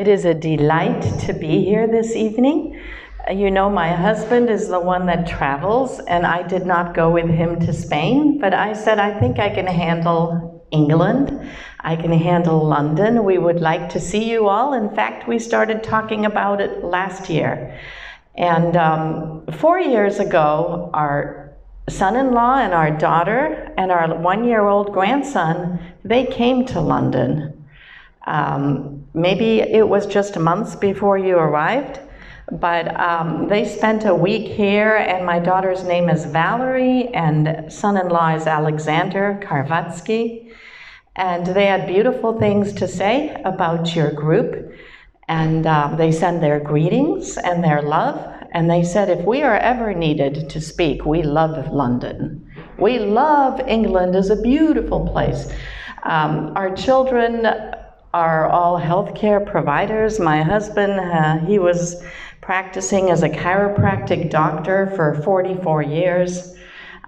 It is a delight to be here this evening. You know, my husband is the one that travels, and I did not go with him to Spain, but I said, I think I can handle England. I can handle London. We would like to see you all. In fact, we started talking about it last year. And 4 years ago, our son-in-law and our daughter and our 1-year-old grandson, they came to London. Maybe it was just months before you arrived, but they spent a week here, and my daughter's name is Valerie, and son-in-law is Alexander Karvatsky, and they had beautiful things to say about your group, and they send their greetings and their love, and they said if we are ever needed to speak, we love London. We love England. It's a beautiful place. Our children are all healthcare providers. My husband, he was practicing as a chiropractic doctor for 44 years.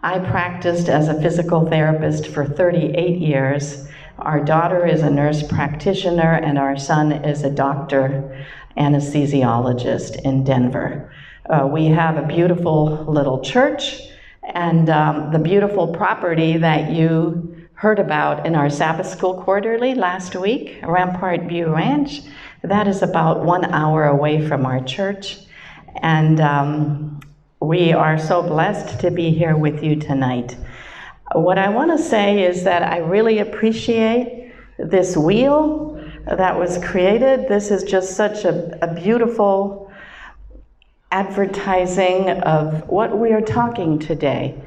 I practiced as a physical therapist for 38 years. Our daughter is a nurse practitioner, and our son is a doctor anesthesiologist in Denver. We have a beautiful little church, and the beautiful property that you heard about in our Sabbath School Quarterly last week, Rampart View Ranch. That is about 1 hour away from our church. And we are so blessed to be here with you tonight. What I want to say is that I really appreciate this wheel that was created. This is just such a beautiful advertising of what we are talking today.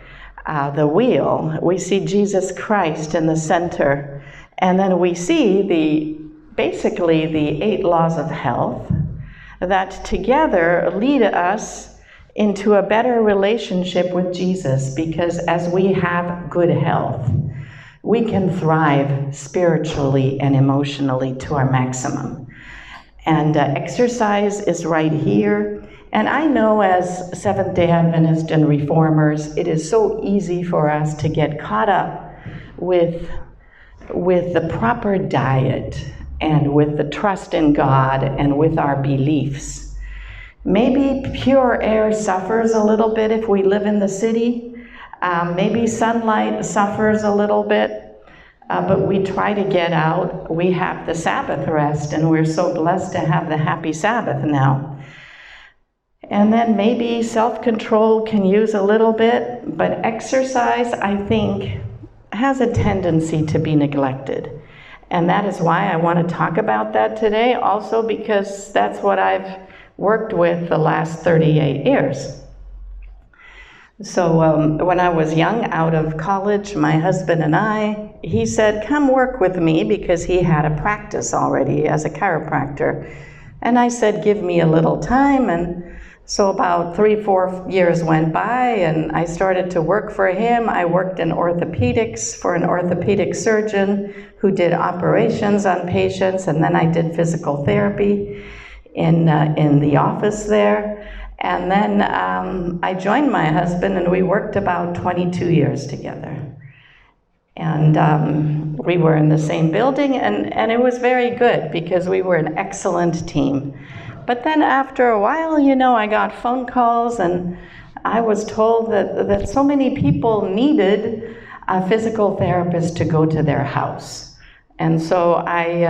The wheel, we see Jesus Christ in the center, and then we see basically the 8 laws of health that together lead us into a better relationship with Jesus, because as we have good health, we can thrive spiritually and emotionally to our maximum. And exercise is right here. And I know as Seventh-day Adventists and Reformers, it is so easy for us to get caught up with the proper diet and with the trust in God and with our beliefs. Maybe pure air suffers a little bit if we live in the city. Maybe sunlight suffers a little bit, but we try to get out. We have the Sabbath rest, and we're so blessed to have the happy Sabbath now. And then maybe self-control can use a little bit, but exercise, I think, has a tendency to be neglected. And that is why I want to talk about that today, also because that's what I've worked with the last 38 years. So when I was young, out of college, my husband and he said, come work with me, because he had a practice already as a chiropractor. And I said, give me a little time. And so about 3-4 years went by, and I started to work for him. I worked in orthopedics for an orthopedic surgeon who did operations on patients, and then I did physical therapy in the office there. And then I joined my husband, and we worked about 22 years together. And we were in the same building, and it was very good because we were an excellent team. But then after a while, you know, I got phone calls, and I was told that so many people needed a physical therapist to go to their house. And so I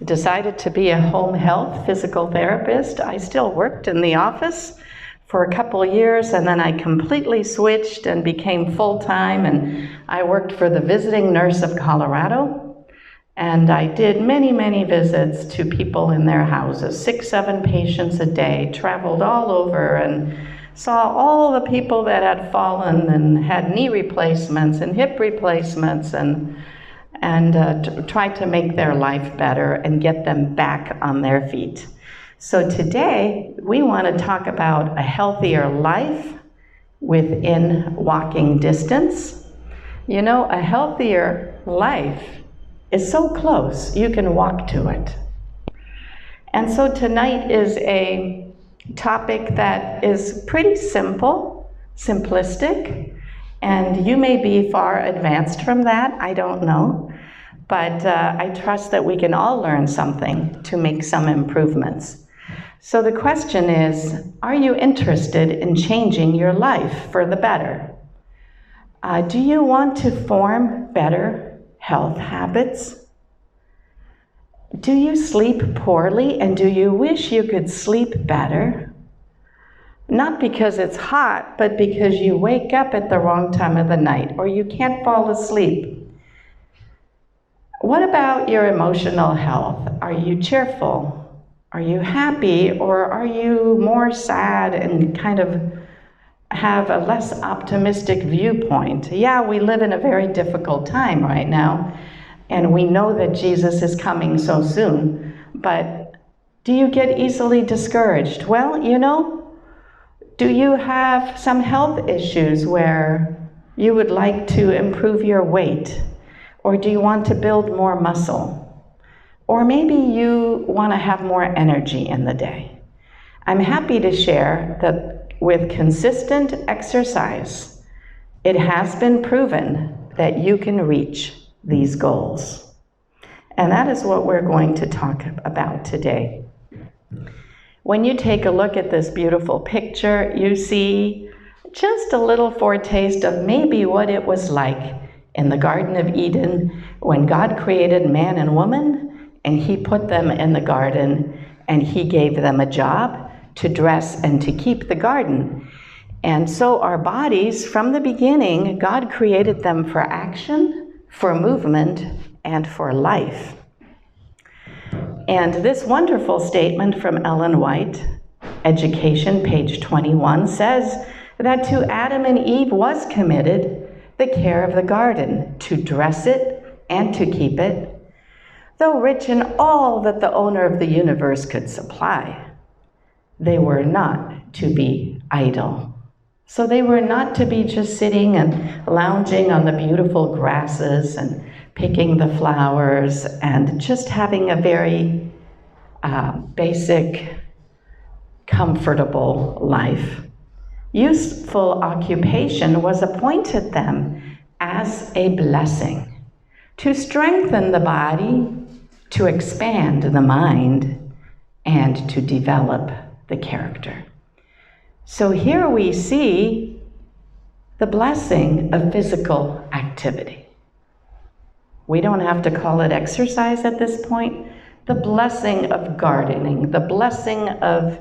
decided to be a home health physical therapist. I still worked in the office for a couple of years, and then I completely switched and became full-time, and I worked for the Visiting Nurse of Colorado. And I did many, many visits to people in their houses, 6-7 patients a day, traveled all over and saw all the people that had fallen and had knee replacements and hip replacements, and tried to make their life better and get them back on their feet. So today, we want to talk about a healthier life within walking distance. You know, a healthier life is so close, you can walk to it. And so tonight is a topic that is pretty simple, simplistic, and you may be far advanced from that, I don't know. but I trust that we can all learn something to make some improvements. So the question is, are you interested in changing your life for the better? Do you want to form better health habits? Do you sleep poorly, and do you wish you could sleep better? Not because it's hot, but because you wake up at the wrong time of the night, or you can't fall asleep. What about your emotional health? Are you cheerful? Are you happy, or are you more sad and kind of have a less optimistic viewpoint? Yeah, we live in a very difficult time right now, and we know that Jesus is coming so soon, but do you get easily discouraged? Well, you know, do you have some health issues where you would like to improve your weight? Or do you want to build more muscle? Or maybe you want to have more energy in the day. I'm happy to share that with consistent exercise, it has been proven that you can reach these goals. And that is what we're going to talk about today. When you take a look at this beautiful picture, you see just a little foretaste of maybe what it was like in the Garden of Eden when God created man and woman, and he put them in the garden, and he gave them a job to dress and to keep the garden. And so our bodies, from the beginning, God created them for action, for movement, and for life. And this wonderful statement from Ellen White, Education, page 21, says that to Adam and Eve was committed the care of the garden, to dress it and to keep it, though rich in all that the owner of the universe could supply. They were not to be idle. So they were not to be just sitting and lounging on the beautiful grasses and picking the flowers and just having a very basic, comfortable life. Useful occupation was appointed them as a blessing, to strengthen the body, to expand the mind, and to develop the character. So here we see the blessing of physical activity. We don't have to call it exercise at this point. The blessing of gardening, the blessing of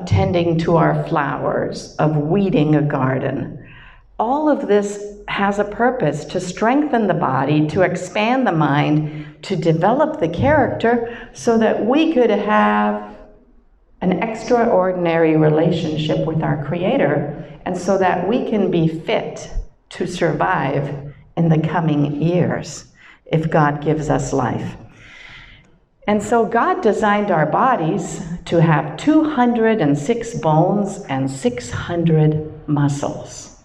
tending to our flowers, of weeding a garden. All of this has a purpose to strengthen the body, to expand the mind, to develop the character so that we could have an extraordinary relationship with our Creator, and so that we can be fit to survive in the coming years if God gives us life. And so God designed our bodies to have 206 bones and 600 muscles.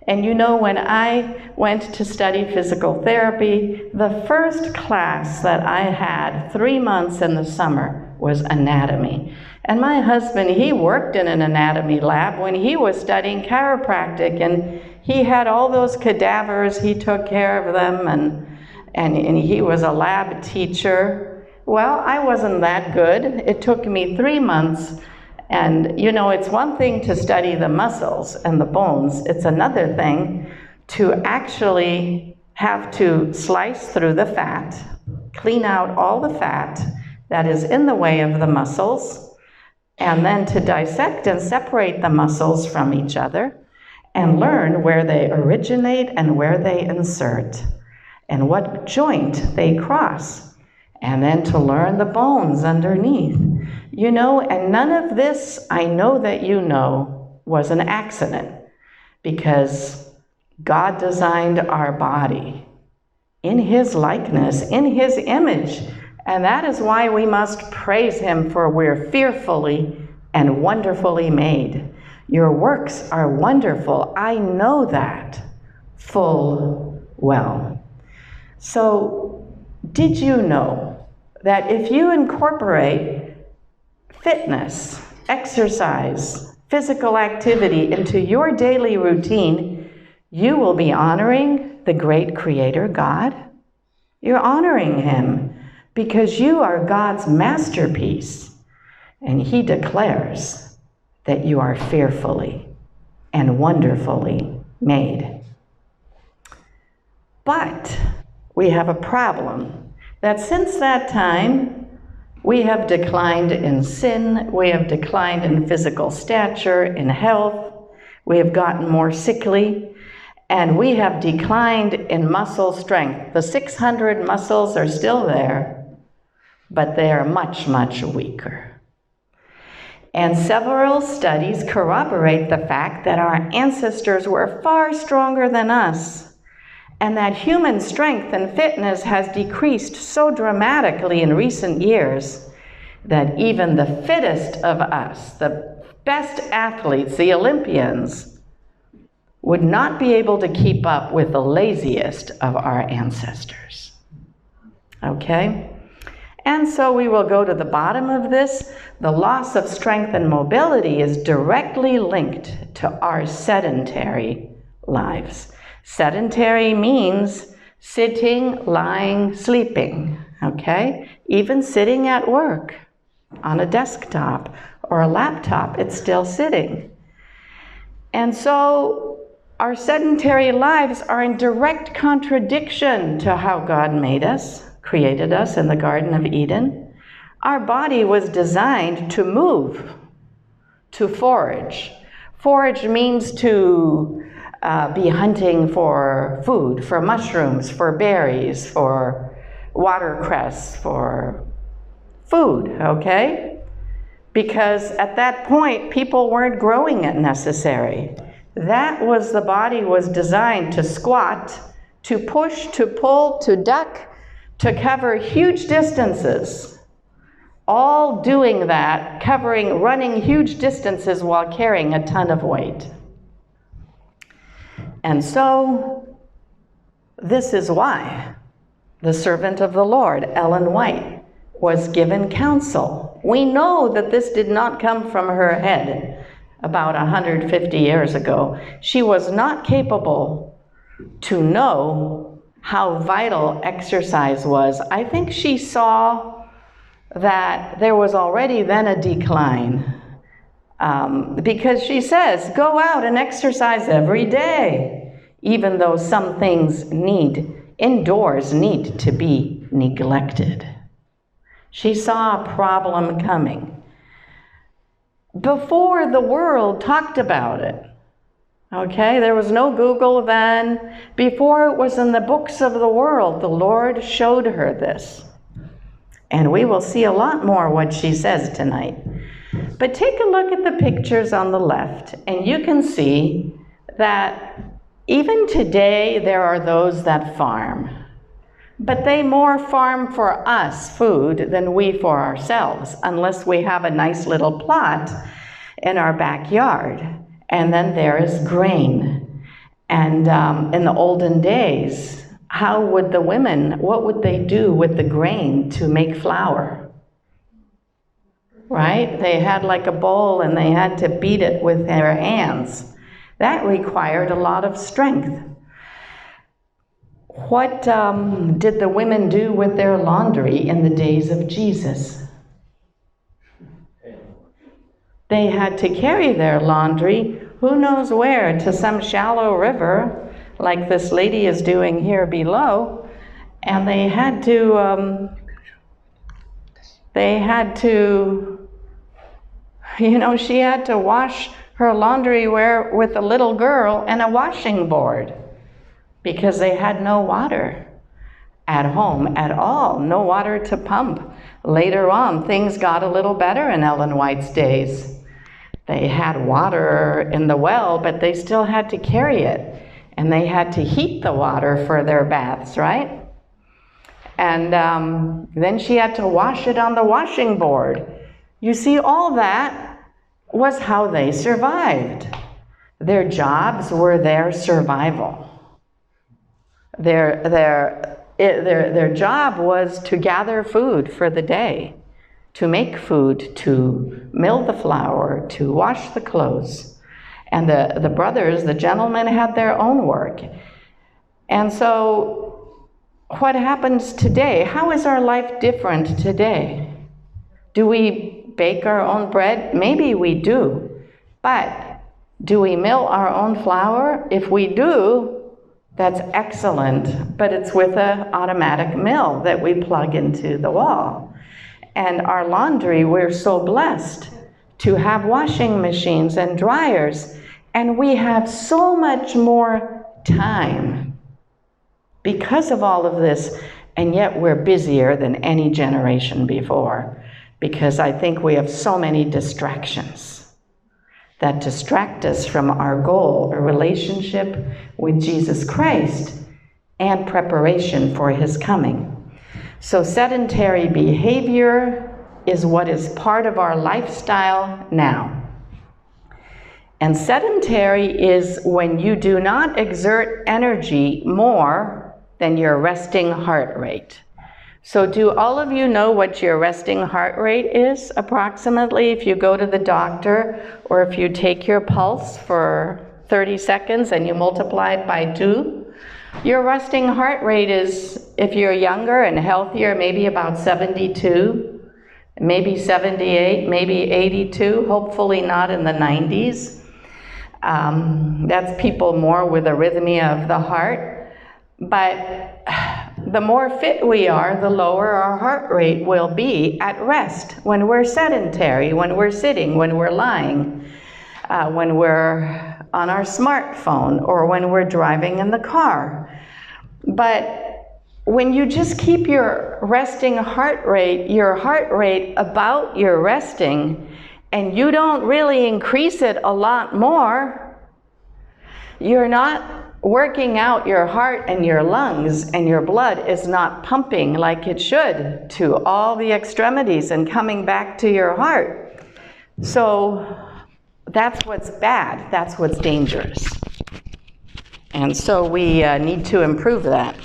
And you know, when I went to study physical therapy, the first class that I had 3 months in the summer was anatomy. And my husband, he worked in an anatomy lab when he was studying chiropractic, and he had all those cadavers, he took care of them, and he was a lab teacher. Well, I wasn't that good. It took me 3 months, and you know, it's one thing to study the muscles and the bones. It's another thing to actually have to slice through the fat, clean out all the fat that is in the way of the muscles, and then to dissect and separate the muscles from each other and learn where they originate and where they insert and what joint they cross. And then to learn the bones underneath. You know, and none of this, I know that you know, was an accident, because God designed our body in His likeness, in His image. And that is why we must praise Him, for we're fearfully and wonderfully made. Your works are wonderful. I know that full well. So, did you know that if you incorporate fitness, exercise, physical activity into your daily routine, you will be honoring the great Creator God? You're honoring him because you are God's masterpiece, and he declares that you are fearfully and wonderfully made. But we have a problem, that since that time, we have declined in sin, we have declined in physical stature, in health, we have gotten more sickly, and we have declined in muscle strength. The 600 muscles are still there, but they are much, much weaker. And several studies corroborate the fact that our ancestors were far stronger than us, and that human strength and fitness has decreased so dramatically in recent years that even the fittest of us, the best athletes, the Olympians, would not be able to keep up with the laziest of our ancestors. Okay? And so we will go to the bottom of this. The loss of strength and mobility is directly linked to our sedentary lives. Sedentary means sitting, lying, sleeping, okay? Even sitting at work on a desktop or a laptop, it's still sitting. And so our sedentary lives are in direct contradiction to how God made us, created us in the Garden of Eden. Our body was designed to move, to forage. Forage means to be hunting for food, for mushrooms, for berries, for watercress, for food, okay? Because at that point, people weren't growing it necessary. That was, the body was designed to squat, to push, to pull, to duck, to cover huge distances. All doing that, running huge distances while carrying a ton of weight. And so, this is why the servant of the Lord, Ellen White, was given counsel. We know that this did not come from her head about 150 years ago. She was not capable to know how vital exercise was. I think she saw that there was already then a decline. Because she says, go out and exercise every day, even though some things indoors need to be neglected. She saw a problem coming before the world talked about it. Okay, there was no Google then. Before it was in the books of the world, the Lord showed her this. And we will see a lot more what she says tonight. But take a look at the pictures on the left, and you can see that even today there are those that farm. But they more farm for us food than we for ourselves, unless we have a nice little plot in our backyard. And then there is grain. And in the olden days, how would the women, what would they do with the grain to make flour? Right? They had like a bowl and they had to beat it with their hands. That required a lot of strength. What did the women do with their laundry in the days of Jesus? They had to carry their laundry, who knows where, to some shallow river, like this lady is doing here below, and they had to, she had to wash her laundry with a little girl and a washing board, because they had no water at home at all, no water to pump. Later on, things got a little better in Ellen White's days. They had water in the well, but they still had to carry it. And they had to heat the water for their baths, right? And then she had to wash it on the washing board. You see, all that was how they survived. Their jobs were their survival. Their job was to gather food for the day, to make food, to mill the flour, to wash the clothes. And the brothers, the gentlemen, had their own work. And so what happens today? How is our life different today? Do we bake our own bread? Maybe we do. But do we mill our own flour? If we do, that's excellent. But it's with an automatic mill that we plug into the wall. And our laundry, we're so blessed to have washing machines and dryers. And we have so much more time because of all of this. And yet we're busier than any generation before, because I think we have so many distractions that distract us from our goal, a relationship with Jesus Christ and preparation for his coming. So sedentary behavior is what is part of our lifestyle now. And sedentary is when you do not exert energy more than your resting heart rate. So do all of you know what your resting heart rate is approximately if you go to the doctor, or if you take your pulse for 30 seconds and you multiply it by 2? Your resting heart rate is, if you're younger and healthier, maybe about 72, maybe 78, maybe 82, hopefully not in the 90s. That's people more with arrhythmia of the heart. But the more fit we are, the lower our heart rate will be at rest, when we're sedentary, when we're sitting, when we're lying, when we're on our smartphone, or when we're driving in the car. But when you just keep your resting heart rate, your heart rate about your resting, and you don't really increase it a lot more, you're not working out your heart and your lungs, and your blood is not pumping like it should to all the extremities and coming back to your heart. So that's what's bad, that's what's dangerous. And so we need to improve that.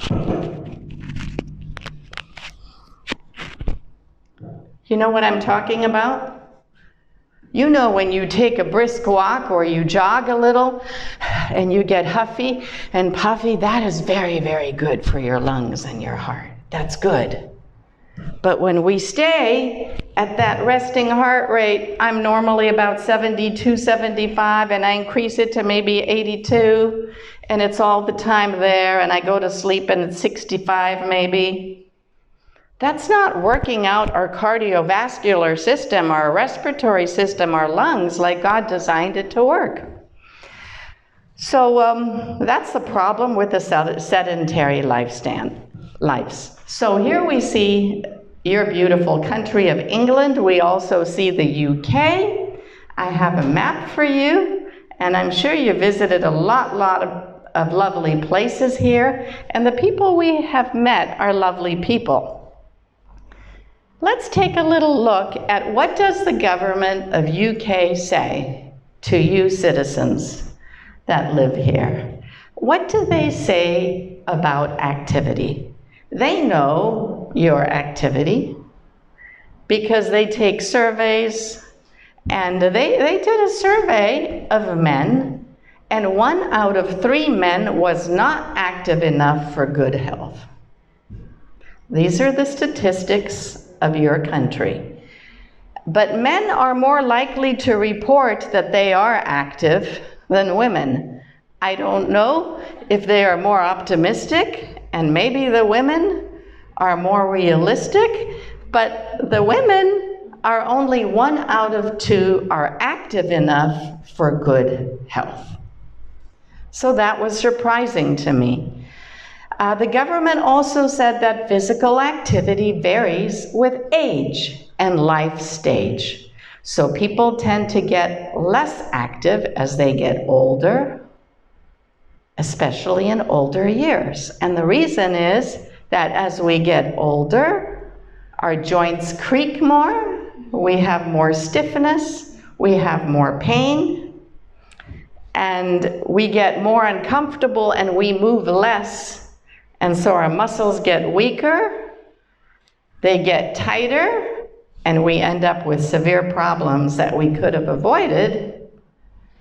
You know what I'm talking about? You know when you take a brisk walk or you jog a little and you get huffy and puffy, that is very, very good for your lungs and your heart. That's good. But when we stay at that resting heart rate, I'm normally about 72, 75, and I increase it to maybe 82, and it's all the time there, and I go to sleep and it's 65 maybe. That's not working out our cardiovascular system, our respiratory system, our lungs like God designed it to work. So that's the problem with the sedentary lives. So here we see your beautiful country of England. We also see the UK. I have a map for you, and I'm sure you visited a lot of lovely places here, and the people we have met are lovely people. Let's take a little look at what does the government of UK say to you citizens that live here. What do they say about activity? They know your activity because they take surveys, and they did a survey of men, and 1 out of 3 men was not active enough for good health. These are the statistics of your country. But men are more likely to report that they are active than women. I don't know if they are more optimistic, and maybe the women are more realistic, but the women are only 1 out of 2 are active enough for good health. So that was surprising to me. The government also said that physical activity varies with age and life stage. So people tend to get less active as they get older, especially in older years. And the reason is that as we get older, our joints creak more, we have more stiffness, we have more pain, and we get more uncomfortable and we move less. And so our muscles get weaker, they get tighter, and we end up with severe problems that we could have avoided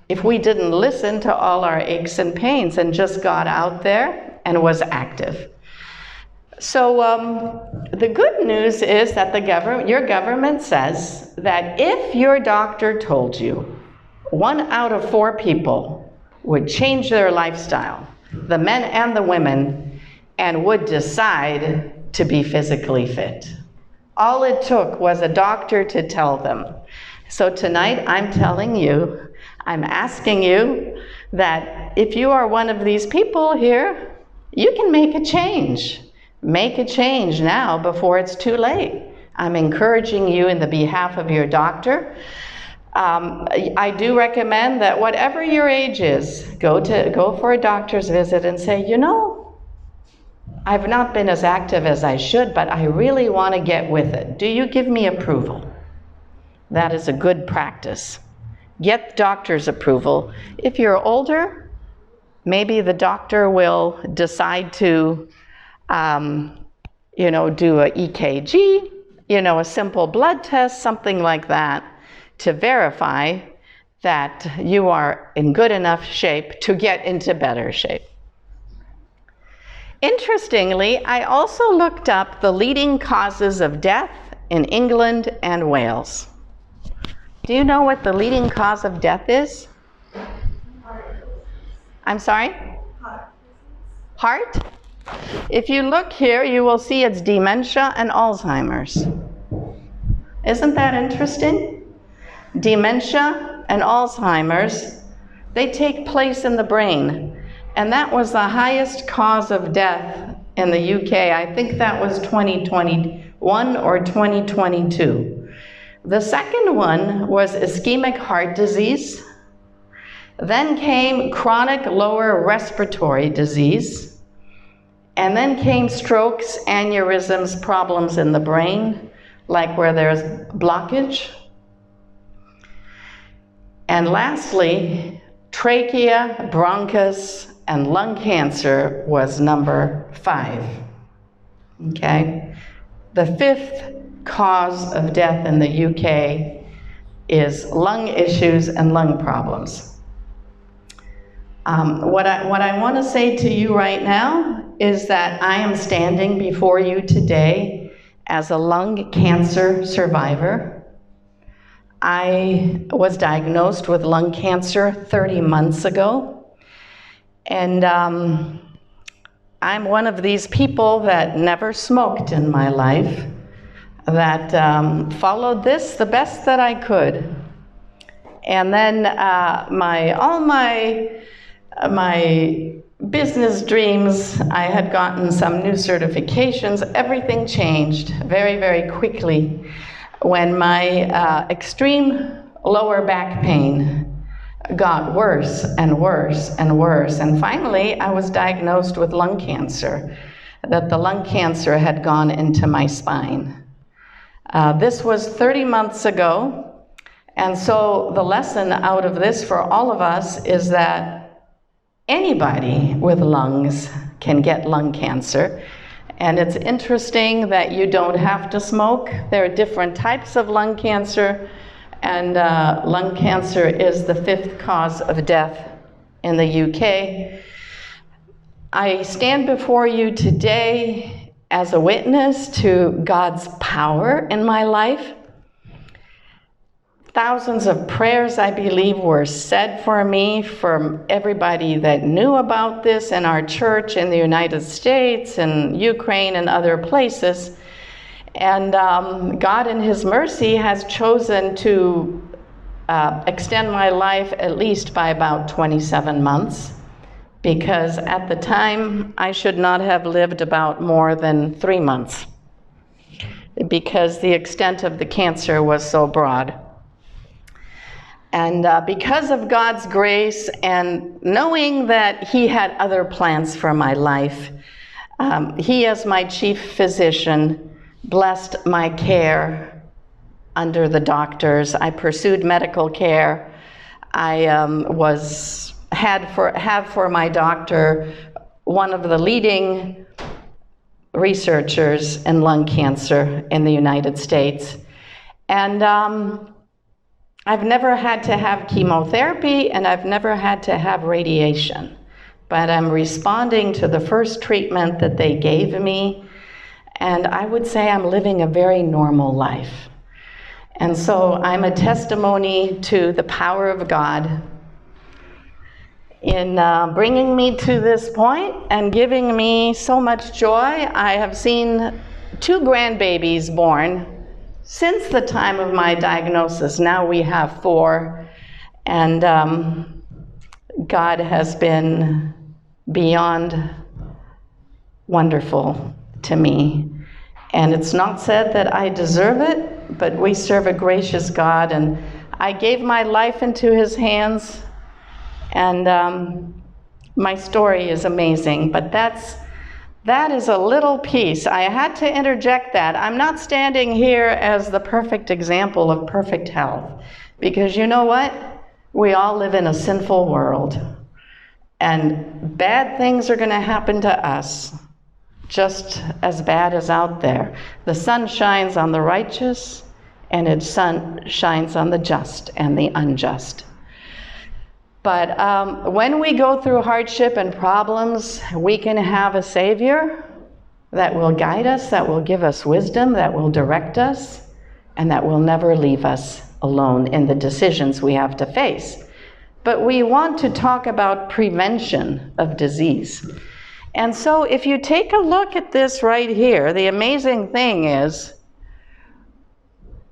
if we didn't listen to all our aches and pains and just got out there and was active. So the good news is that your government says that if your doctor told you 1 out of 4 people would change their lifestyle, the men and the women, and would decide to be physically fit. All it took was a doctor to tell them. So tonight I'm telling you, I'm asking you that if you are one of these people here, you can make a change. Make a change now before it's too late. I'm encouraging you in the behalf of your doctor. I do recommend that whatever your age is, go for a doctor's visit and say, you know, I've not been as active as I should, but I really want to get with it. Do you give me approval? That is a good practice. Get doctor's approval. If you're older, maybe the doctor will decide to do a EKG, a simple blood test, something like that, to verify that you are in good enough shape to get into better shape. Interestingly, I also looked up the leading causes of death in England and Wales. Do you know what the leading cause of death is? I'm sorry? Heart? If you look here, you will see it's dementia and Alzheimer's. Isn't that interesting? Dementia and Alzheimer's, they take place in the brain. And that was the highest cause of death in the UK. I think that was 2021 or 2022. The second one was ischemic heart disease. Then came chronic lower respiratory disease. And then came strokes, aneurysms, problems in the brain, like where there's blockage. And lastly, trachea, bronchus, and lung cancer was number 5. Okay? The 5th cause of death in the UK is lung issues and lung problems. What I want to say to you right now is that I am standing before you today as a lung cancer survivor. I was diagnosed with lung cancer 30 months ago. And I'm one of these people that never smoked in my life, that followed this the best that I could. And then all my business dreams, I had gotten some new certifications. Everything changed very, very quickly when my extreme lower back pain got worse and worse and worse. And finally, I was diagnosed with lung cancer, that the lung cancer had gone into my spine. This was 30 months ago. And so the lesson out of this for all of us is that anybody with lungs can get lung cancer. And it's interesting that you don't have to smoke. There are different types of lung cancer. And lung cancer is the 5th cause of death in the UK. I stand before you today as a witness to God's power in my life. Thousands of prayers, I believe, were said for me from everybody that knew about this in our church in the United States and Ukraine and other places. And God in His mercy has chosen to extend my life at least by about 27 months, because at the time I should not have lived about more than 3 months, because the extent of the cancer was so broad. And because of God's grace and knowing that He had other plans for my life, He, as my chief physician, blessed my care under the doctors. I pursued medical care. I have for my doctor one of the leading researchers in lung cancer in the United States. And I've never had to have chemotherapy, and I've never had to have radiation. But I'm responding to the first treatment that they gave me. And I would say I'm living a very normal life. And so I'm a testimony to the power of God in bringing me to this point and giving me so much joy. I have seen 2 grandbabies born since the time of my diagnosis. Now we have 4, and God has been beyond wonderful to me. And it's not said that I deserve it, but we serve a gracious God, and I gave my life into his hands, and my story is amazing. But that is a little piece. I had to interject that. I'm not standing here as the perfect example of perfect health, because you know what? We all live in a sinful world, and bad things are going to happen to us, just as bad as out there. The sun shines on the righteous, and its sun shines on the just and the unjust. But when we go through hardship and problems, we can have a Savior that will guide us, that will give us wisdom, that will direct us, and that will never leave us alone in the decisions we have to face. But we want to talk about prevention of disease. And so if you take a look at this right here, the amazing thing is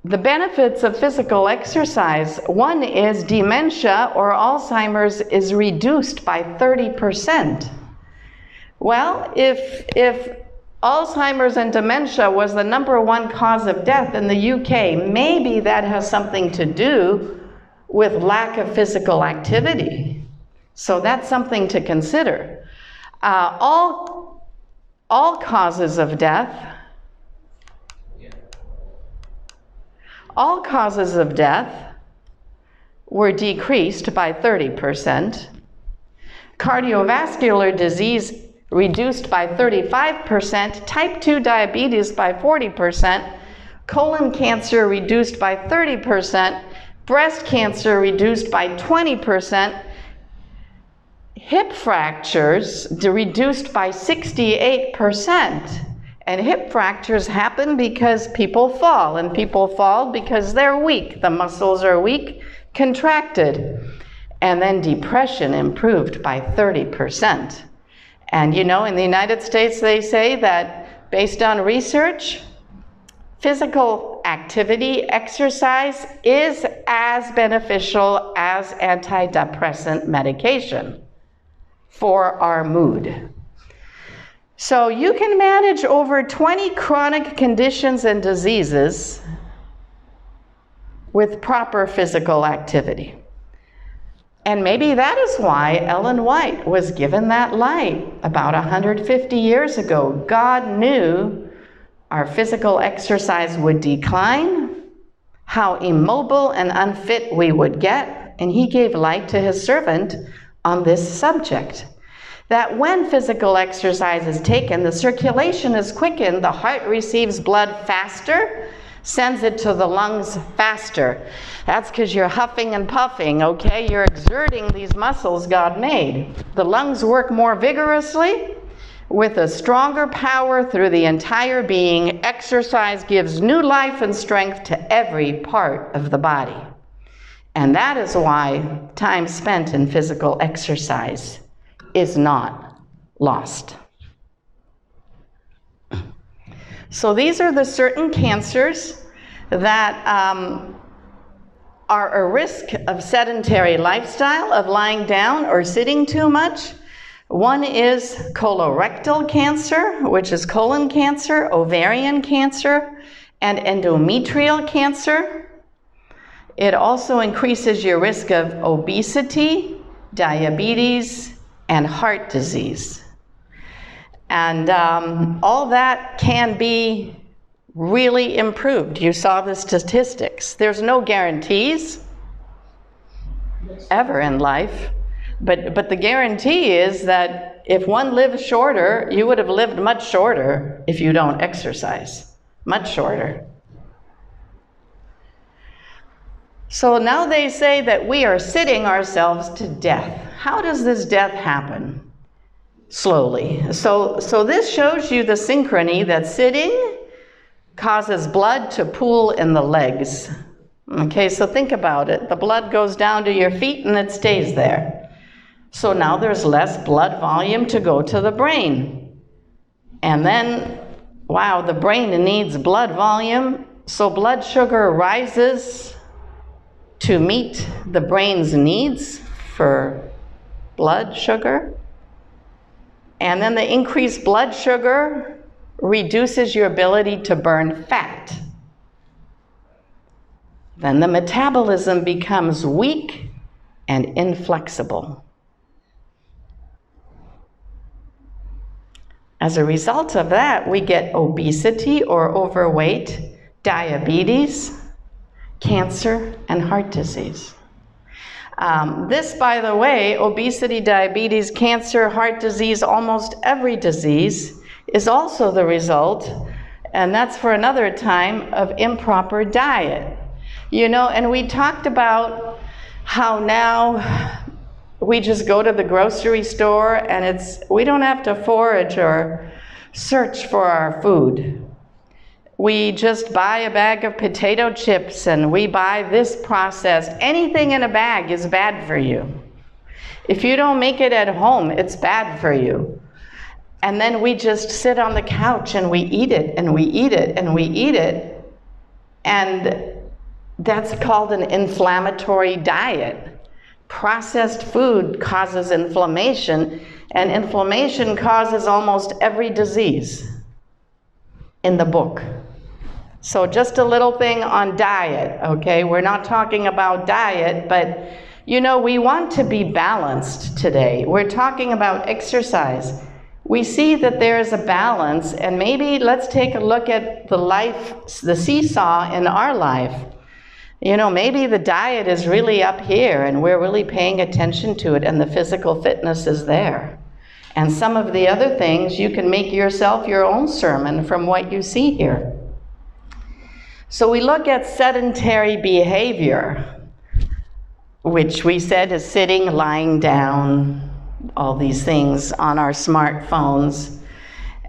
the benefits of physical exercise. One is dementia or Alzheimer's is reduced by 30%. Well, if Alzheimer's and dementia was the #1 cause of death in the UK, maybe that has something to do with lack of physical activity. So that's something to consider. All causes of death, were decreased by 30%. Cardiovascular disease reduced by 35%, type 2 diabetes by 40%, colon cancer reduced by 30%, breast cancer reduced by 20%, hip fractures reduced by 68%. And hip fractures happen because people fall, and people fall because they're weak. The muscles are weak, contracted. And then depression improved by 30%. And you know, in the United States, they say that based on research, physical activity, exercise, is as beneficial as antidepressant medication for our mood. So you can manage over 20 chronic conditions and diseases with proper physical activity. And maybe that is why Ellen White was given that light about 150 years ago. God knew our physical exercise would decline, how immobile and unfit we would get, and he gave light to his servant on this subject. That when physical exercise is taken, the circulation is quickened, the heart receives blood faster, sends it to the lungs faster. That's because you're huffing and puffing, okay? You're exerting these muscles God made. The lungs work more vigorously with a stronger power through the entire being. Exercise gives new life and strength to every part of the body. And that is why time spent in physical exercise is not lost. So these are the certain cancers that are a risk of sedentary lifestyle, of lying down or sitting too much. One is colorectal cancer, which is colon cancer, ovarian cancer, and endometrial cancer. It also increases your risk of obesity, diabetes, and heart disease. And all that can be really improved. You saw the statistics. There's no guarantees ever in life, but the guarantee is that if one lives shorter, you would have lived much shorter if you don't exercise, much shorter. So now they say that we are sitting ourselves to death. How does this death happen? slowly. So this shows you the synchrony that sitting causes blood to pool in the legs. Okay, so think about it. The blood goes down to your feet and it stays there. So now there's less blood volume to go to the brain. And then, wow, the brain needs blood volume, so blood sugar rises to meet the brain's needs for blood sugar. And then the increased blood sugar reduces your ability to burn fat. Then the metabolism becomes weak and inflexible. As a result of that, we get obesity or overweight, diabetes, cancer, and heart disease. This, by the way, obesity, diabetes, cancer, heart disease, almost every disease is also the result, and that's for another time, of improper diet. You know, and we talked about how now we just go to the grocery store and we don't have to forage or search for our food. We just buy a bag of potato chips and we buy this processed. Anything in a bag is bad for you. If you don't make it at home, it's bad for you. And then we just sit on the couch and we eat it and we eat it and we eat it. And that's called an inflammatory diet. Processed food causes inflammation, and inflammation causes almost every disease in the book. So just a little thing on diet, okay? We're not talking about diet, but you know, we want to be balanced today. We're talking about exercise. We see that there is a balance, and maybe let's take a look at the seesaw in our life. You know, maybe the diet is really up here and we're really paying attention to it and the physical fitness is there. And some of the other things, you can make yourself your own sermon from what you see here. So we look at sedentary behavior, which we said is sitting, lying down, all these things on our smartphones.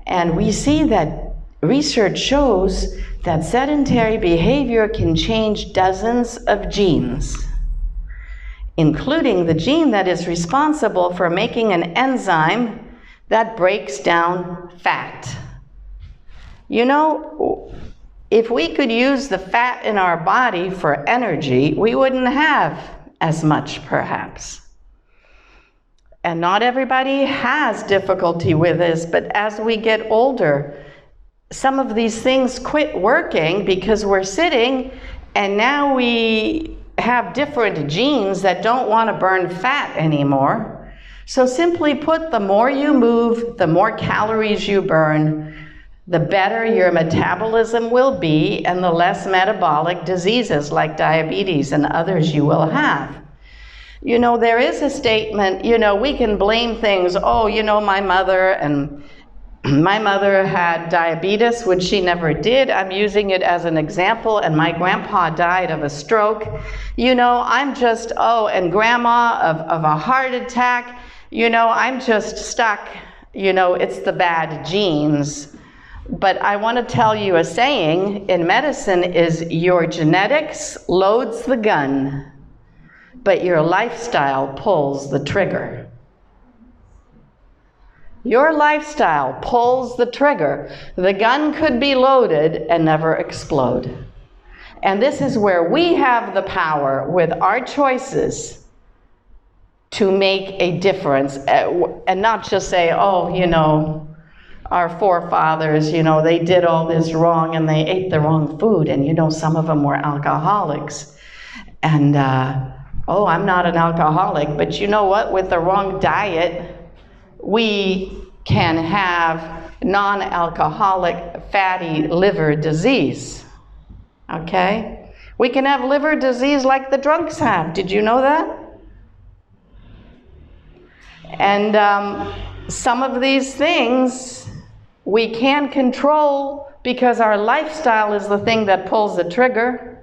And we see that research shows that sedentary behavior can change dozens of genes, including the gene that is responsible for making an enzyme that breaks down fat. You know, if we could use the fat in our body for energy, we wouldn't have as much, perhaps. And not everybody has difficulty with this, but as we get older, some of these things quit working because we're sitting, and now we have different genes that don't want to burn fat anymore. So simply put, the more you move, the more calories you burn, the better your metabolism will be, and the less metabolic diseases like diabetes and others you will have. You know, there is a statement, you know, we can blame things. Oh, you know, my mother had diabetes, which she never did. I'm using it as an example, and my grandpa died of a stroke. You know, and grandma of a heart attack. You know, I'm just stuck. You know, it's the bad genes. But I want to tell you a saying in medicine is your genetics loads the gun, but your lifestyle pulls the trigger. Your lifestyle pulls the trigger. The gun could be loaded and never explode. And this is where we have the power with our choices to make a difference, and not just say, oh, you know, our forefathers, you know, they did all this wrong and they ate the wrong food, and you know, some of them were alcoholics. And, oh, I'm not an alcoholic, but you know what? With the wrong diet, we can have non-alcoholic fatty liver disease, okay? We can have liver disease like the drunks have. Did you know that? And some of these things we can control because our lifestyle is the thing that pulls the trigger.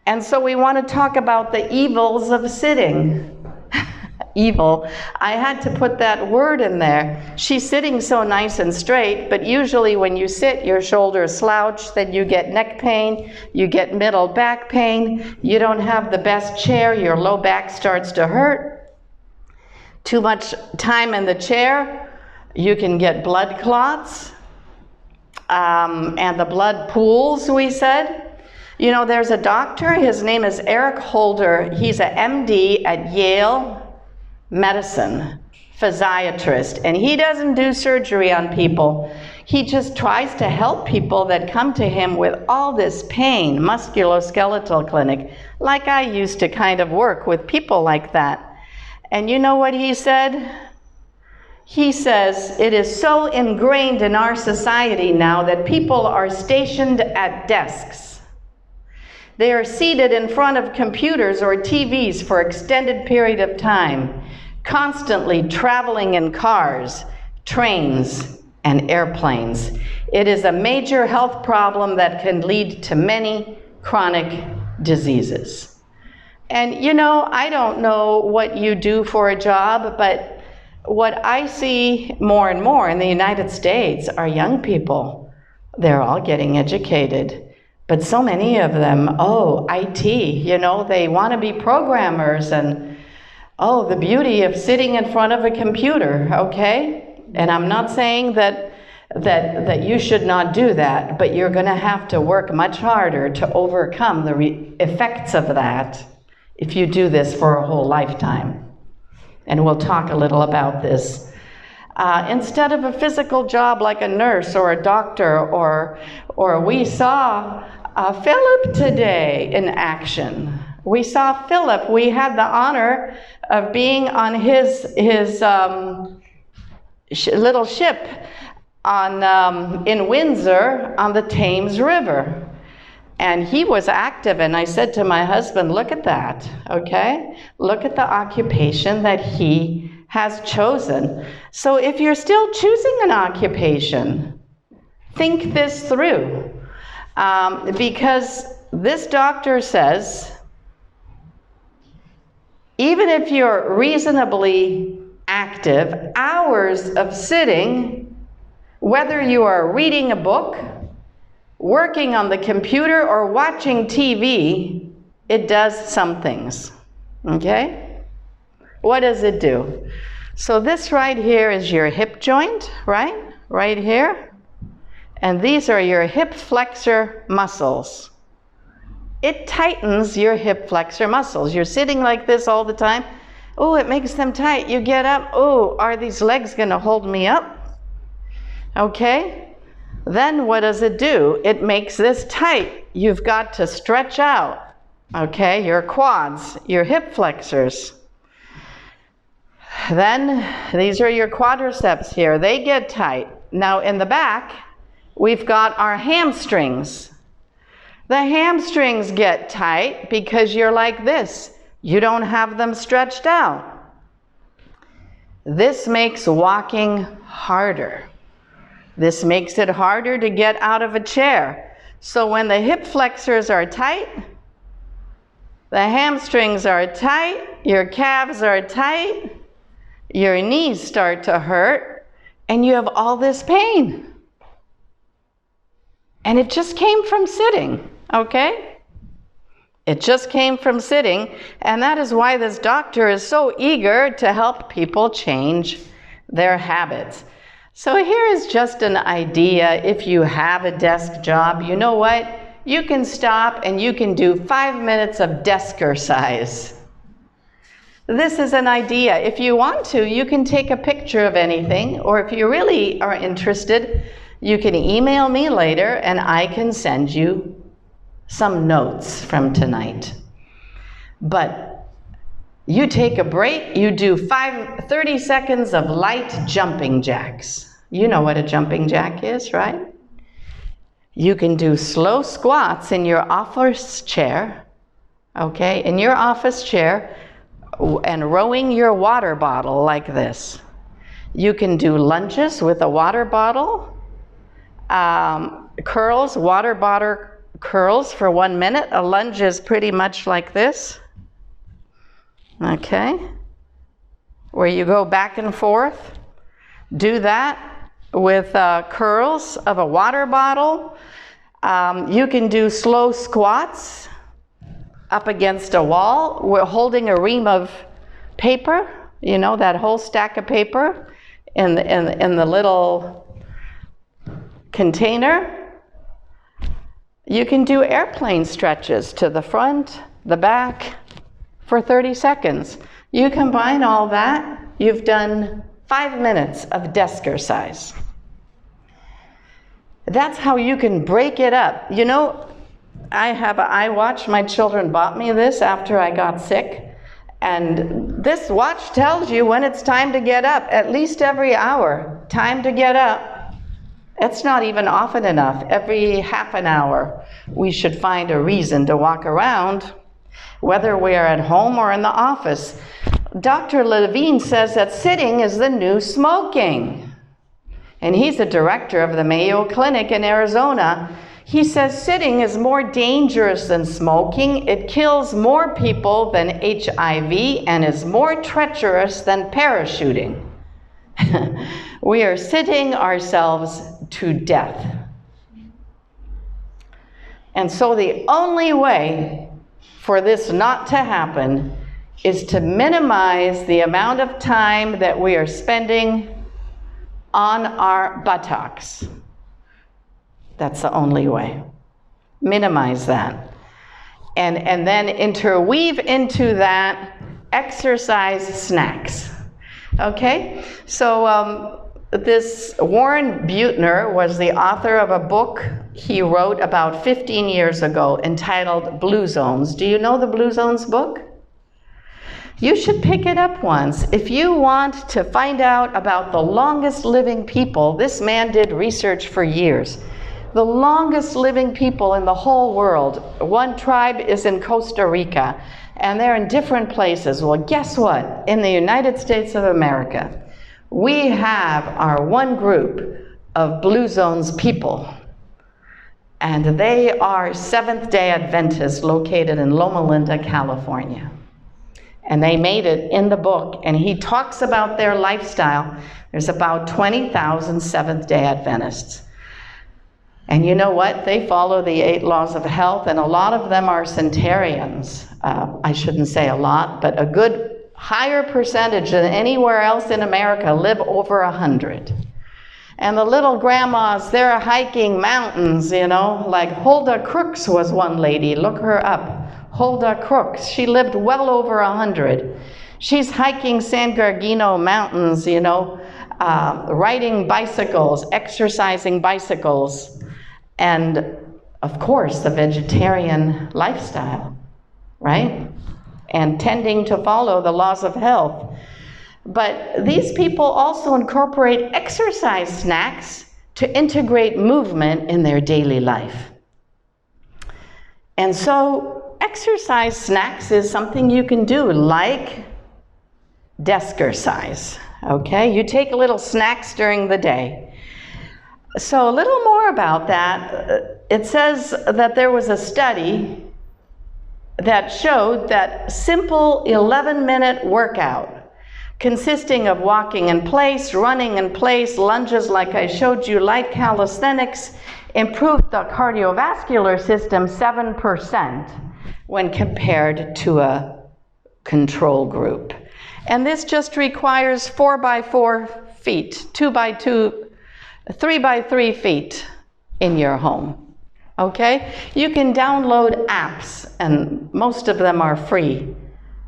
And so we want to talk about the evils of sitting. evil, I had to put that word in there. She's sitting so nice and straight, but usually when you sit, your shoulders slouch, then you get neck pain, you get middle back pain, you don't have the best chair, your low back starts to hurt. Too much time in the chair, you can get blood clots, and the blood pools, we said. You know, there's a doctor, his name is Eric Holder. He's an MD at Yale Medicine, physiatrist, and he doesn't do surgery on people. He just tries to help people that come to him with all this pain, musculoskeletal clinic, like I used to kind of work with people like that. And you know what he said? He says, it is so ingrained in our society now that people are stationed at desks. They are seated in front of computers or TVs for extended period of time, constantly traveling in cars, trains, and airplanes. It is a major health problem that can lead to many chronic diseases. And you know, I don't know what you do for a job, but what I see more and more in the United States are young people. They're all getting educated. But so many of them, oh, IT, you know, they want to be programmers, and oh, the beauty of sitting in front of a computer, okay? And I'm not saying that you should not do that, but you're going to have to work much harder to overcome the effects of that if you do this for a whole lifetime. And we'll talk a little about this. Instead of a physical job like a nurse or a doctor, or we saw Philip today in action. We saw Philip. We had the honor of being on his little ship on in Windsor on the Thames River. And he was active, and I said to my husband, look at that, okay? Look at the occupation that he has chosen. So if you're still choosing an occupation, think this through. Because this doctor says, even if you're reasonably active, hours of sitting, whether you are reading a book, working on the computer, or watching TV, it does some things, okay? What does it do? So this right here is your hip joint, right? Right here. And these are your hip flexor muscles. It tightens your hip flexor muscles. You're sitting like this all the time. Oh, it makes them tight. You get up. Oh, are these legs going to hold me up? Okay. Then what does it do? It makes this tight. You've got to stretch out. Okay, your quads, your hip flexors. Then these are your quadriceps here. They get tight. Now in the back, we've got our hamstrings. The hamstrings get tight because you're like this. You don't have them stretched out. This makes walking harder. This makes it harder to get out of a chair. So when the hip flexors are tight, the hamstrings are tight, your calves are tight, your knees start to hurt, and you have all this pain. And it just came from sitting, okay? It just came from sitting, and that is why this doctor is so eager to help people change their habits. So here is just an idea. If you have a desk job, you know what? You can stop and you can do 5 minutes of desk-ercise. This is an idea. If you want to, you can take a picture of anything, or if you really are interested, you can email me later and I can send you some notes from tonight. But you take a break, you do 30 seconds of light jumping jacks. You know what a jumping jack is, right? You can do slow squats in your office chair, okay? In your office chair, and rowing your water bottle like this. You can do lunges with a water bottle, curls, water bottle curls for 1 minute. A lunge is pretty much like this. Okay. where you go back and forth. Do that with curls of a water bottle. You can do slow squats up against a wall. We're holding a ream of paper, you know, that whole stack of paper in the little container. You can do airplane stretches to the front, the back for 30 seconds. You combine all that, you've done 5 minutes of desk-ercise. That's how you can break it up. You know, I have an iWatch. My children bought me this after I got sick. And this watch tells you when it's time to get up, at least every hour. Time to get up. It's not even often enough. Every half an hour, we should find a reason to walk around, whether we're at home or in the office. Dr. Levine says that sitting is the new smoking. And he's the director of the Mayo Clinic in Arizona. He says sitting is more dangerous than smoking. It kills more people than HIV and is more treacherous than parachuting. We are sitting ourselves to death. And so the only way for this not to happen is to minimize the amount of time that we are spending on our buttocks. That's the only way. Minimize that. And then interweave into that exercise snacks. Okay? So this Warren Buettner was the author of a book he wrote about 15 years ago entitled Blue Zones. Do you know the Blue Zones book? You should pick it up once. If you want to find out about the longest living people, this man did research for years. The longest living people in the whole world. One tribe is in Costa Rica, and they're in different places. Well, guess what? In the United States of America, we have our one group of Blue Zones people, and they are Seventh-day Adventists located in Loma Linda, California. And they made it in the book, and he talks about their lifestyle. There's about 20,000 Seventh-day Adventists. And you know what? They follow the 8 laws of health, and a lot of them are centenarians. I shouldn't say a lot, but a good higher percentage than anywhere else in America live over 100. And the little grandmas, they're hiking mountains, you know, like Hulda Crooks was one lady. Look her up. Hulda Crooks. She lived well over 100. She's hiking San Gargano mountains, you know, riding bicycles, exercising bicycles, and of course the vegetarian lifestyle, right? And tending to follow the laws of health. But these people also incorporate exercise snacks to integrate movement in their daily life. And so exercise snacks is something you can do, like desk-ercise, okay? You take little snacks during the day. So a little more about that. It says that there was a study that showed that simple 11-minute workout consisting of walking in place, running in place, lunges like I showed you, light calisthenics, improved the cardiovascular system 7% when compared to a control group. And this just requires 4x4 feet, 2x2, 3x3 feet in your home, okay? You can download apps, and most of them are free,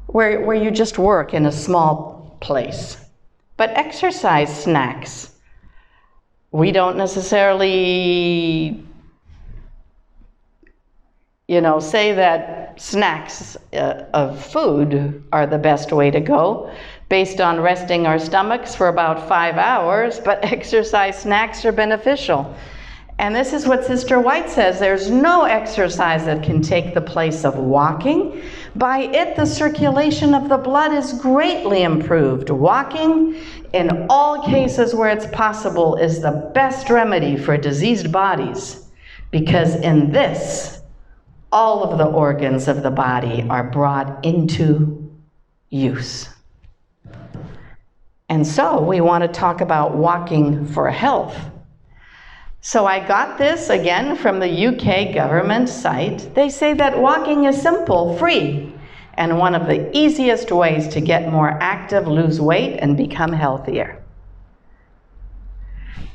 where you just work in a small place. But exercise snacks, we don't necessarily, you know, say that snacks of food are the best way to go based on resting our stomachs for about 5 hours, but exercise snacks are beneficial. And this is what Sister White says: there's no exercise that can take the place of walking. By it, the circulation of the blood is greatly improved. Walking, in all cases where it's possible, is the best remedy for diseased bodies, because in this, all of the organs of the body are brought into use. And so we want to talk about walking for health. So I got this again from the UK government site. They say that walking is simple, free, and one of the easiest ways to get more active, lose weight, and become healthier.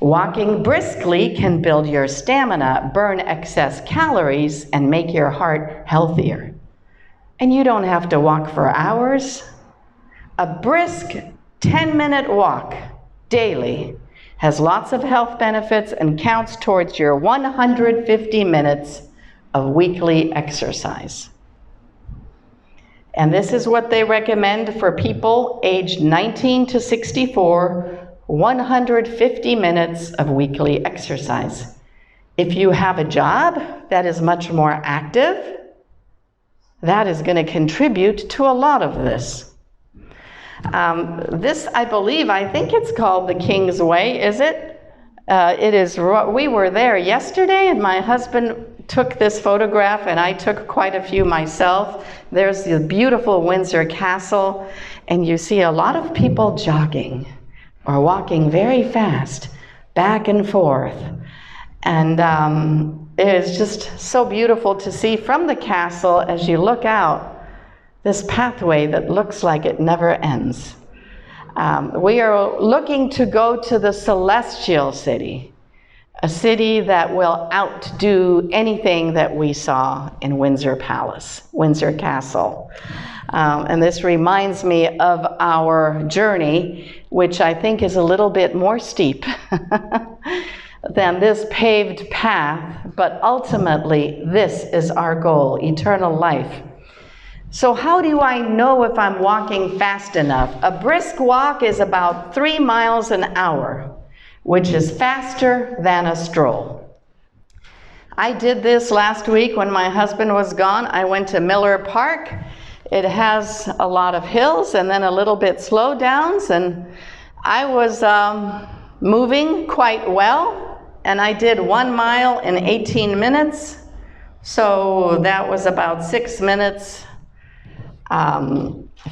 Walking briskly can build your stamina, burn excess calories, and make your heart healthier. And you don't have to walk for hours. A brisk 10-minute walk daily has lots of health benefits and counts towards your 150 minutes of weekly exercise. And this is what they recommend for people aged 19 to 64, 150 minutes of weekly exercise. If you have a job that is much more active, that is going to contribute to a lot of this. This, I think it's called the King's Way, is it? It is. We were there yesterday, and my husband took this photograph, and I took quite a few myself. There's the beautiful Windsor Castle, and you see a lot of people jogging or walking very fast, back and forth. And it is just so beautiful to see from the castle as you look out, this pathway that looks like it never ends. We are looking to go to the Celestial City, a city that will outdo anything that we saw in Windsor Castle. And this reminds me of our journey, which I think is a little bit more steep than this paved path, but ultimately this is our goal, eternal life. So how do I know if I'm walking fast enough? A brisk walk is about 3 miles an hour, which is faster than a stroll. I did this last week when my husband was gone. I went to Miller Park. It has a lot of hills and then a little bit slowdowns, and I was moving quite well, and I did 1 mile in 18 minutes. So that was about 6 minutes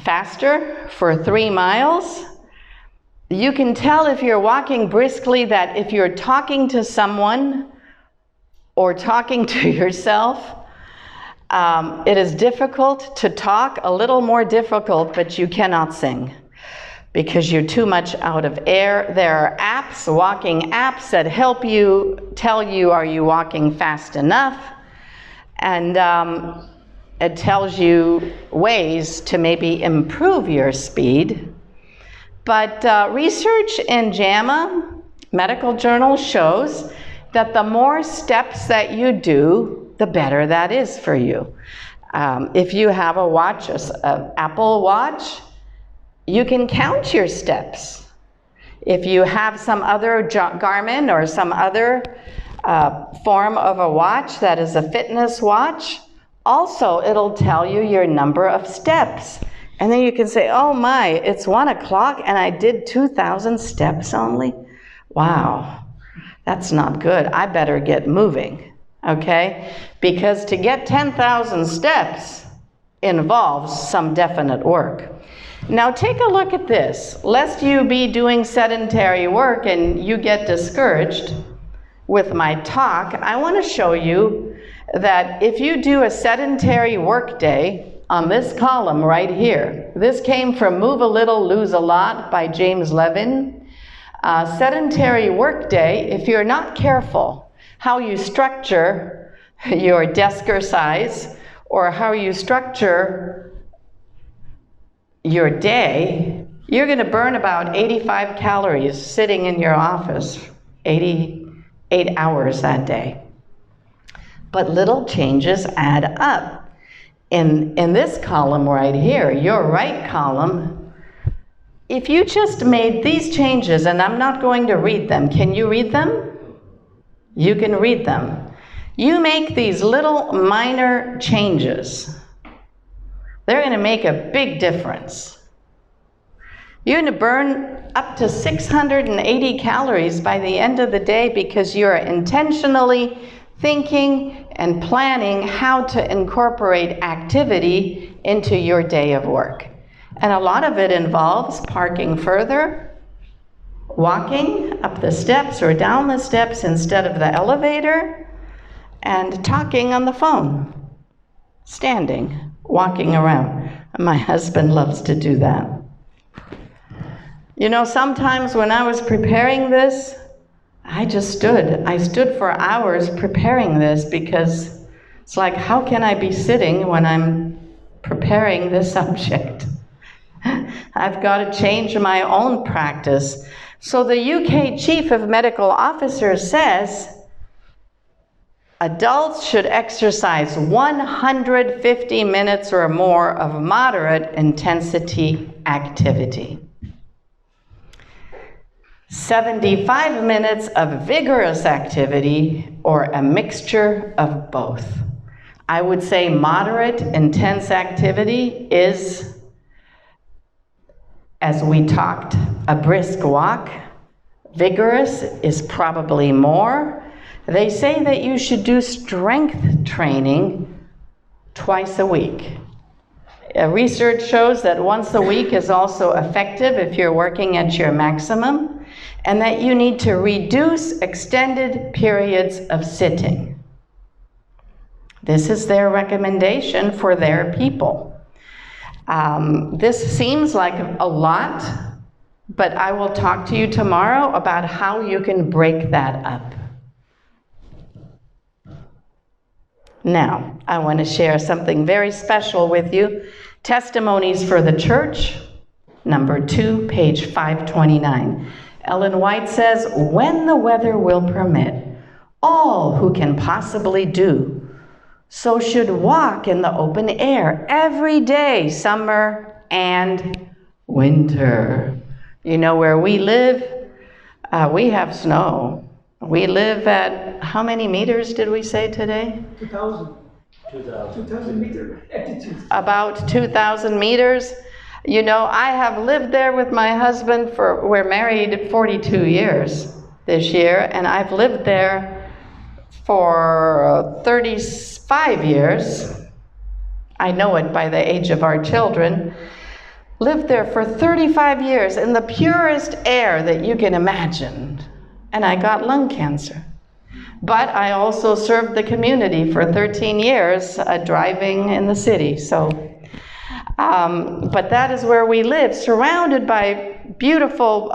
faster for 3 miles. You can tell if you're walking briskly that if you're talking to someone or talking to yourself, it is difficult to talk, a little more difficult, but you cannot sing because you're too much out of air. There are apps, walking apps, that help you tell you, are you walking fast enough? And it tells you ways to maybe improve your speed. But research in JAMA Medical Journal shows that the more steps that you do, the better that is for you. If you have a watch, an Apple Watch, you can count your steps. If you have some other Garmin or some other form of a watch that is a fitness watch, also it'll tell you your number of steps. And then you can say, oh my, it's 1 o'clock and I did 2,000 steps only? Wow, that's not good. I better get moving, okay? Because to get 10,000 steps involves some definite work. Now take a look at this. Lest you be doing sedentary work and you get discouraged with my talk, I want to show you that if you do a sedentary work day on this column right here, this came from Move a Little, Lose a Lot by James Levin. Sedentary work day, if you're not careful how you structure your desk size or how you structure your day, you're going to burn about 85 calories sitting in your office, 88 hours that day. But little changes add up. In this column right here, your right column, if you just made these changes, and I'm not going to read them, can you read them? You can read them. You make these little minor changes, they're going to make a big difference. You're going to burn up to 680 calories by the end of the day because you're intentionally thinking and planning how to incorporate activity into your day of work. And a lot of it involves parking further, walking up the steps or down the steps instead of the elevator, and talking on the phone, standing, walking around. My husband loves to do that. You know, sometimes when I was preparing this, I stood for hours preparing this, because it's like, how can I be sitting when I'm preparing this subject? I've got to change my own practice. So the UK Chief of Medical Officers says adults should exercise 150 minutes or more of moderate intensity activity. 75 minutes of vigorous activity, or a mixture of both. I would say moderate intense activity is, as we talked, a brisk walk. Vigorous is probably more. They say that you should do strength training twice a week. Research shows that once a week is also effective if you're working at your maximum, and that you need to reduce extended periods of sitting. This is their recommendation for their people. This seems like a lot, but I will talk to you tomorrow about how you can break that up. Now, I want to share something very special with you. Testimonies for the Church, number 2, page 529. Ellen White says, when the weather will permit, all who can possibly do so should walk in the open air every day, summer and winter. You know, where we live, we have snow. We live at, how many meters did we say today? 2,000 meter altitude. About 2,000 meters. You know, I have lived there with my husband we're married 42 years this year, and I've lived there for 35 years. I know it by the age of our children. Lived there for 35 years in the purest air that you can imagine, and I got lung cancer. But I also served the community for 13 years, driving in the city. But that is where we live, surrounded by beautiful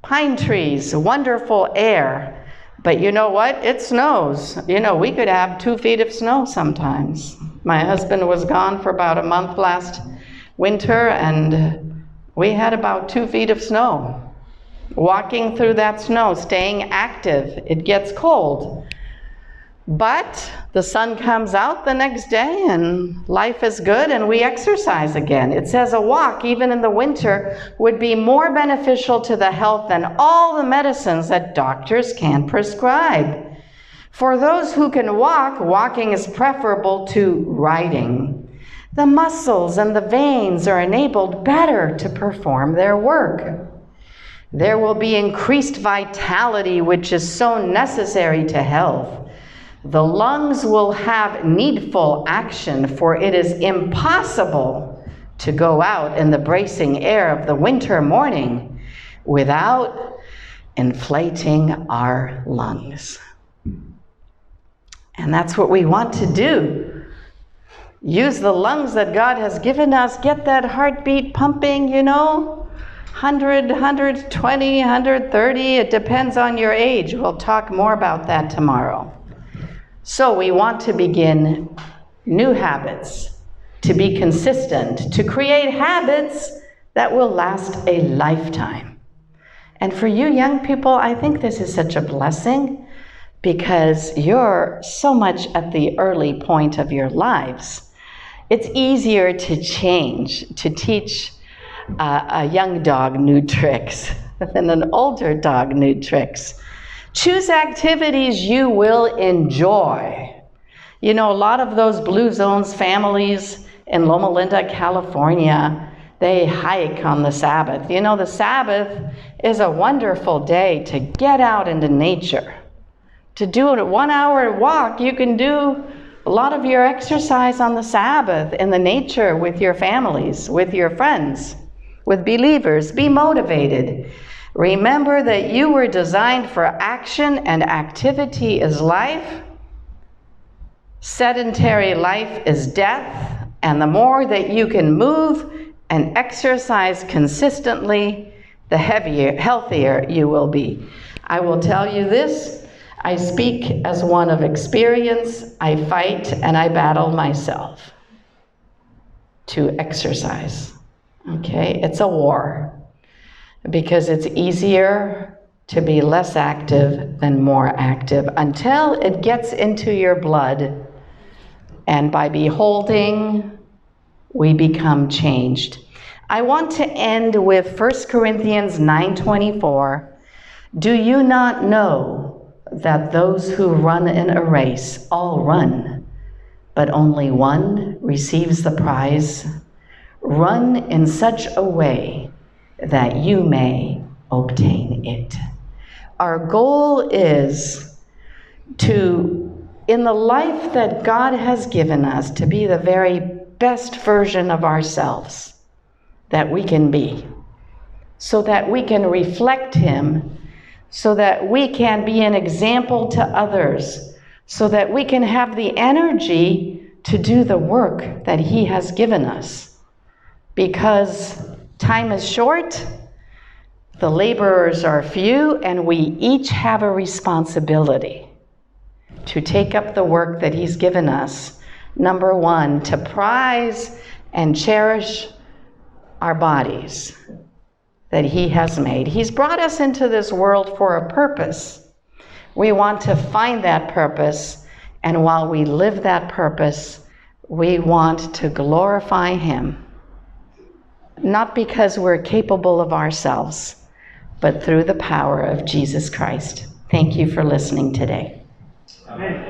pine trees, wonderful air. But you know what? It snows. You know, we could have 2 feet of snow sometimes. My husband was gone for about a month last winter, and we had about 2 feet of snow. Walking through that snow, staying active. It gets cold. But the sun comes out the next day and life is good and we exercise again. It says a walk, even in the winter, would be more beneficial to the health than all the medicines that doctors can prescribe. For those who can walk, walking is preferable to riding. The muscles and the veins are enabled better to perform their work. There will be increased vitality, which is so necessary to health. The lungs will have needful action, for it is impossible to go out in the bracing air of the winter morning without inflating our lungs. And that's what we want to do. Use the lungs that God has given us, get that heartbeat pumping, you know, 100, 120, 130, it depends on your age. We'll talk more about that tomorrow. So we want to begin new habits, to be consistent, to create habits that will last a lifetime. And for you young people, I think this is such a blessing because you're so much at the early point of your lives. It's easier to change, to teach a young dog new tricks than an older dog new tricks. Choose activities you will enjoy. You know, a lot of those Blue Zones families in Loma Linda, California, they hike on the Sabbath. You know, the Sabbath is a wonderful day to get out into nature. To do a 1 hour walk, you can do a lot of your exercise on the Sabbath in the nature with your families, with your friends, with believers. Be motivated. Remember that you were designed for action, and activity is life. Sedentary life is death, and the more that you can move and exercise consistently, the healthier you will be. I will tell you this, I speak as one of experience. I fight and I battle myself to exercise. Okay, it's a war, because it's easier to be less active than more active until it gets into your blood, and by beholding, we become changed. I want to end with 1 Corinthians 9:24. Do you not know that those who run in a race all run, but only one receives the prize? Run in such a way that you may obtain it. Our goal is to, in the life that God has given us, to be the very best version of ourselves that we can be, so that we can reflect Him, so that we can be an example to others, so that we can have the energy to do the work that He has given us. Because time is short, the laborers are few, and we each have a responsibility to take up the work that He's given us. Number one, to prize and cherish our bodies that He has made. He's brought us into this world for a purpose. We want to find that purpose, and while we live that purpose, we want to glorify Him. Not because we're capable of ourselves, but through the power of Jesus Christ. Thank you for listening today. Amen.